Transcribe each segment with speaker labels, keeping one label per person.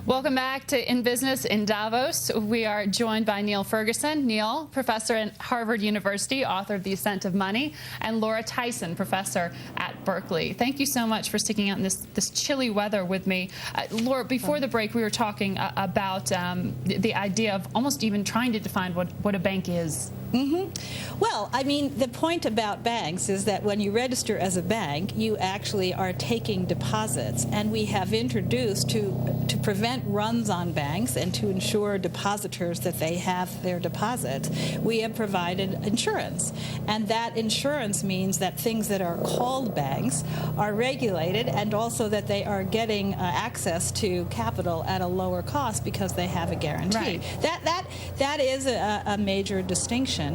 Speaker 1: Welcome back to In Business in Davos. We are joined by Niall Ferguson. Niall, professor at Harvard University, author of The Ascent of Money, and Laura Tyson, professor at Berkeley. Thank you so much for sticking out in this chilly weather with me. Laura, before the break, we were talking about the idea of almost even trying to define what a bank is.
Speaker 2: Well, I mean, the point about banks is that when you register as a bank, you actually are taking deposits, and we have introduced to prevent runs on banks and to ensure depositors that they have their deposits, we have provided insurance. And that insurance means that things that are called banks are regulated, and also that they are getting access to capital at a lower cost because they have a guarantee.
Speaker 1: Right.
Speaker 2: That is a major distinction.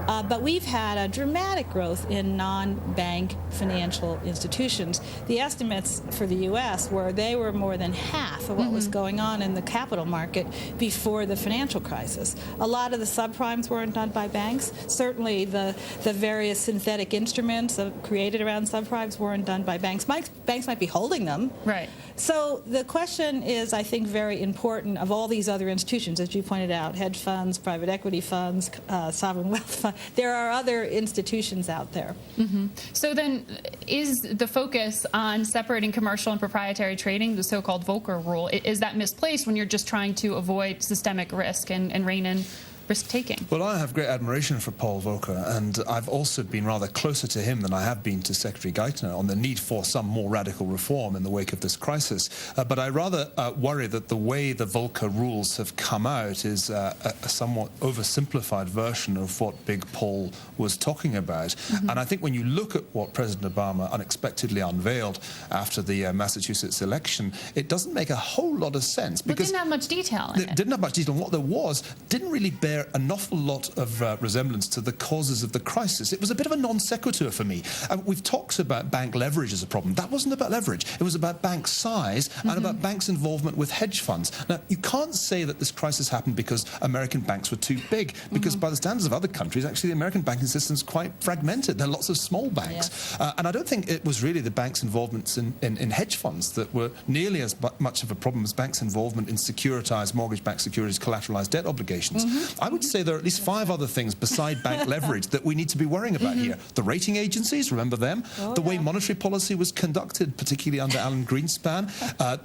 Speaker 2: But we've had a dramatic growth in non-bank financial institutions. The estimates for the U.S. they were more than half of what was going on in the capital market before the financial crisis. A lot of the subprimes weren't done by banks. Certainly the various synthetic instruments created around subprimes weren't done by banks. Banks might be holding them.
Speaker 1: Right.
Speaker 2: So the question is, I think, very important of all these other institutions, as you pointed out, hedge funds, private equity funds, sovereign wealth funds. There are other institutions out there.
Speaker 1: So then, is the focus on separating commercial and proprietary trading, the so-called Volcker rule, is that misplaced when you're just trying to avoid systemic risk and rein in risk-taking?
Speaker 3: Well, I have great admiration for Paul Volcker, and I've also been rather closer to him than I have been to Secretary Geithner on the need for some more radical reform in the wake of this crisis. But I rather worry that the way the Volcker rules have come out is a somewhat oversimplified version of what Big Paul was talking about. And I think when you look at what President Obama unexpectedly unveiled after the Massachusetts election, it doesn't make a whole lot of sense.
Speaker 1: Because it didn't have much detail in it.
Speaker 3: It didn't have much detail. And what there was didn't really bear an awful lot of resemblance to the causes of the crisis. It was a bit of a non sequitur for me. We've talked about bank leverage as a problem. That wasn't about leverage. It was about bank size and about banks' involvement with hedge funds. Now, you can't say that this crisis happened because American banks were too big, because by the standards of other countries, actually the American banking system is quite fragmented. There are lots of small banks. And I don't think it was really the banks' involvements in hedge funds that were nearly as much of a problem as banks' involvement in securitized mortgage-backed securities, collateralized debt obligations. I would say there are at least 5 other things beside bank leverage that we need to be worrying about here. The rating agencies, remember them? The way monetary policy was conducted, particularly under Alan Greenspan.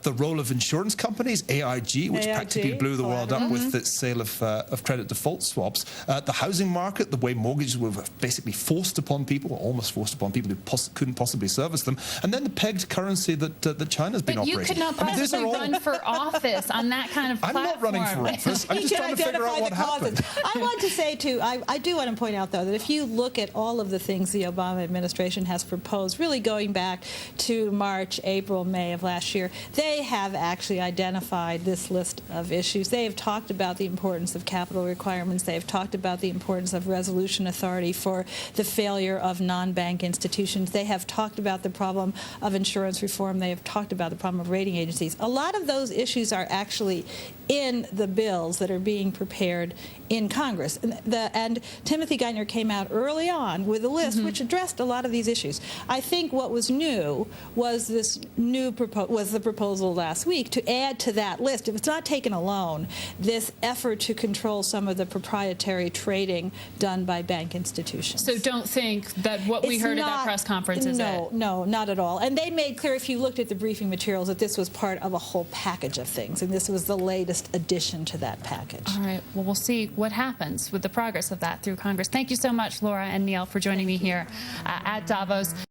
Speaker 3: The role of insurance companies, AIG, which practically blew the world up with its sale of credit default swaps. The housing market, the way mortgages were basically forced upon people, or almost forced upon people who couldn't possibly service them. And then the pegged currency that China's been operating.
Speaker 1: But you could not possibly run for office on that kind of platform.
Speaker 3: I'm not running for office. I'm just trying to figure out what happened.
Speaker 2: I want to say, too, I do want to point out, though, that if you look at all of the things the Obama administration has proposed, really going back to March, April, May of last year, they have actually identified this list of issues. They have talked about the importance of capital requirements. They have talked about the importance of resolution authority for the failure of non-bank institutions. They have talked about the problem of insurance reform. They have talked about the problem of rating agencies. A lot of those issues are actually in the bills that are being prepared in Congress. And Timothy Geithner came out early on with a list which addressed a lot of these issues. I think what was new was the proposal last week to add to that list, if it's not taken alone, this effort to control some of the proprietary trading done by bank institutions.
Speaker 1: So don't think that what we heard at that press conference is it.
Speaker 2: No, not at all. And they made clear, if you looked at the briefing materials, that this was part of a whole package of things, and this was the latest addition to that package.
Speaker 1: All right. Well, we'll see what happens with the progress of that through Congress. Thank you so much, Laura and Niall, for joining me here at Davos.